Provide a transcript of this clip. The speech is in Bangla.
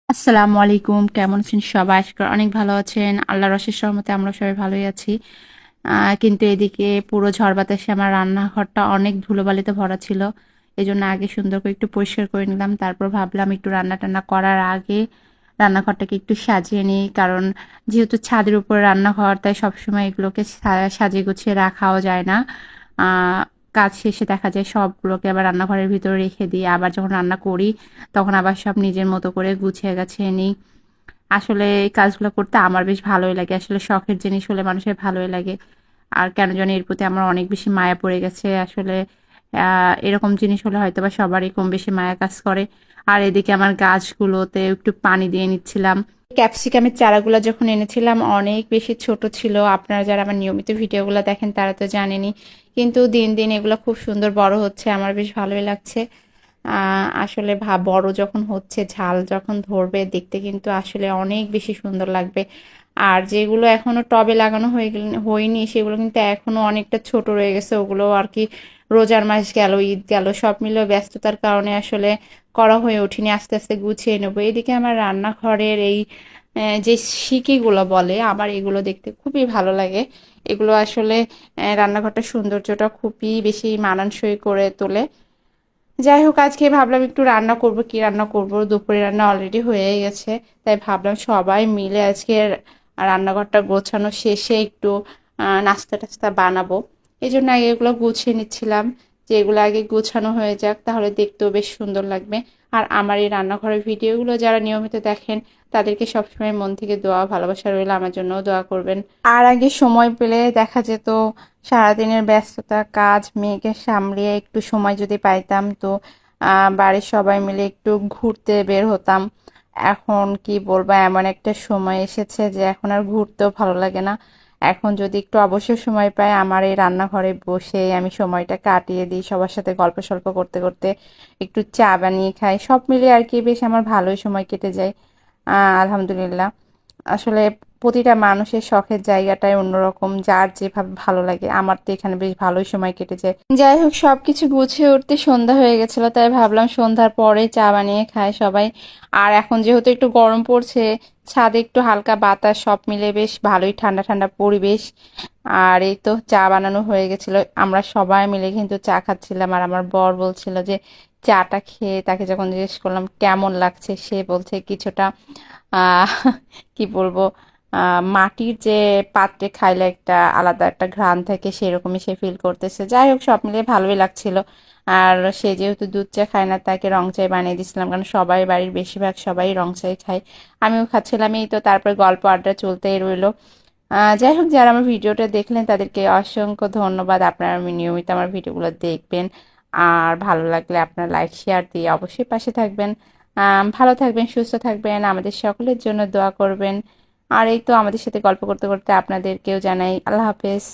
আসসালামু আলাইকুম, কেমন আছেন সবাই? আশা করি অনেক ভালো আছেন। আল্লাহর অশেষ রহমতে আমরা সবাই ভালোই আছি। কিন্তু এদিকে পুরো ঝড় বাতাসে আমার রান্নাঘরটা অনেক ধুলোবালিতে ভরা ছিল। এজন্য আগে সুন্দর করে একটু পরিষ্কার করে নিলাম। তারপর ভাবলাম একটু রান্না-টান্না করার আগে রান্নাঘরটাকে একটু সাজিয়ে নিই। কারণ যেহেতু ছাদের উপরে রান্নাঘর, তাই সবসময় এগুলোকে সাজিয়ে গুছিয়ে রাখাও যায় না। আ কাজ শেষে দেখা যায় সবগুলোকে আবার রান্নাঘরের ভিতরে রেখে দিই। আবার যখন রান্না করি তখন আবার সব নিজের মতো করে গুছিয়ে গাছিয়ে নিই। আসলে এই কাজগুলো করতে আমার বেশ ভালোই লাগে। আসলে শখের জিনিস হলে মানুষের ভালোই লাগে। আর কেন জানি এর প্রতি আমার অনেক বেশি মায়া পড়ে গেছে। আসলে আ এরকম জিনিস হলে হয়তোবা সবারই কম বেশি মায়া কাজ করে। আর এদিকে আমার গাছগুলোতে একটু পানি দিয়ে নিচ্ছিলাম। ক্যাপসিকামের চারাগুলা যখন এনেছিলাম অনেক বেশি ছোট ছিল। আপনারা যারা আমার নিয়মিত ভিডিওগুলো দেখেন তারা তো জানেনই। কিন্তু দিন, দিন এগুলো খুব সুন্দর বড় হচ্ছে। আমার বেশ ভালোই লাগছে। আসলে বড় যখন হচ্ছে, ঝাল যখন ধরবে দেখতে কিন্তু আসলে অনেক বেশি সুন্দর লাগবে। আর যেগুলো এখনো টবে লাগানো হয়নি সেগুলো কিন্তু এখনো অনেকটা ছোট রয়ে গেছে। ওগুলো আর কি রোজার মাস গেল, ঈদ গেল, সব মিলে ব্যস্ততার কারণে আসলে করা হয়ে ওঠেনি। আস্তে, আস্তে গুছিয়ে নেবো। এদিকে আমার রান্নাঘরের এই যে সিকিগুলো বলে, আমার এগুলো দেখতে খুবই ভালো লাগে। এগুলো আসলে রান্নাঘরটার সৌন্দর্যটা খুবই বেশি মানানসই করে তোলে। যাই হোক, আজকে ভাবলাম একটু রান্না করব। কি রান্না করব? দুপুরে রান্না অলরেডি হয়ে গেছে। তাই ভাবলাম সবাই মিলে আজকে রান্নাঘরটা গোছানো শেষে একটু নাস্তা-টাস্তা বানাবো। এজন্য আগে এগুলো গুছিয়ে নিচ্ছিলাম, যে এগুলো আগে গোছানো হয়ে যাক, তাহলে দেখতেও বেশ সুন্দর লাগবে। আর আমার এই রান্নাঘরের ভিডিওগুলো যারা নিয়মিত দেখেন তাদেরকে সবসময় মন থেকে দোয়া ভালোবাসা রইলো, আমার জন্যও দোয়া করবেন। আর আগে সময় পেলে দেখা যেত সারাদিনের ব্যস্ততা, কাজ, মেয়েকে সামলিয়ে একটু সময় যদি পাইতাম তো বাড়ির সবাই মিলে একটু ঘুরতে বের হতাম। এখন কি বলবো, এমন একটা সময় এসেছে যে এখন আর ঘুরতেও ভালো লাগে না। এখন যদি একটু অবসর সময় পাই, আমার এই রান্নাঘরে বসে আমি সময়টা কাটিয়ে দিই সবার সাথে গল্প সল্প করতে করতে। একটু চা বানিয়ে খাই, সব মিলিয়ে আর কি বেশ আমার ভালোই সময় কেটে যায়। আলহামদুলিল্লাহ। আসলে প্রতিটা মানুষের শখের জায়গাটাই অন্যরকম, যার যেভাবে ভালো লাগে। আমার তো এখানে বেশ ভালোই সময় কেটে যায়। যাই হোক, সবকিছু গুছিয়ে উঠতে সন্ধ্যা হয়ে গেছিল, তাই ভাবলাম সন্ধ্যার পরে চা বানিয়ে খায় সবাই। আর এখন যেহেতু একটু গরম পড়ছে, ছাদে একটু হালকা বাতাস, সব মিলে বেশ ভালোই ঠান্ডা ঠান্ডা পরিবেশ। আর এই তো চা বানানো হয়ে গেছিল, আমরা সবাই মিলে কিন্তু চা খাচ্ছিলাম। আর আমার বর বলছিল যে চাটা খেয়ে, তাকে যখন জিজ্ঞেস করলাম কেমন লাগছে, সে বলছে কিছুটা আহ কি বলবো, মাটির যে পাত্রে খাইলে একটা আলাদা একটা ঘ্রাণ থাকে, সেরকমই সে ফিল করতেছে। যাই হোক, সব মিলিয়ে ভালোই লাগছিল। আর সে যেহেতু দুধ চা খায় না, তাকে রং চাই বানিয়ে দিয়েছিলাম, কারণ সবাই বাড়ির বেশিরভাগ সবাই রং চাই খায়। আমিও খাচ্ছিলাম। এই তো তারপরে গল্প আড্ডা চলতেই রইলো। যাই হোক, যারা আমার ভিডিওটা দেখলেন তাদেরকে অসংখ্য ধন্যবাদ। আপনারা নিয়মিত আমার ভিডিওগুলো দেখবেন। আর ভালো লাগলে আপনার লাইক শেয়ার দিয়ে অবশ্যই পাশে থাকবেন। ভালো থাকবেন, সুস্থ থাকবেন, আমাদের সকলের জন্য দোয়া করবেন। আর এই তো আমাদের সাথে গল্প করতে করতে আপনাদেরকেও জানাই আল্লাহ হাফেজ।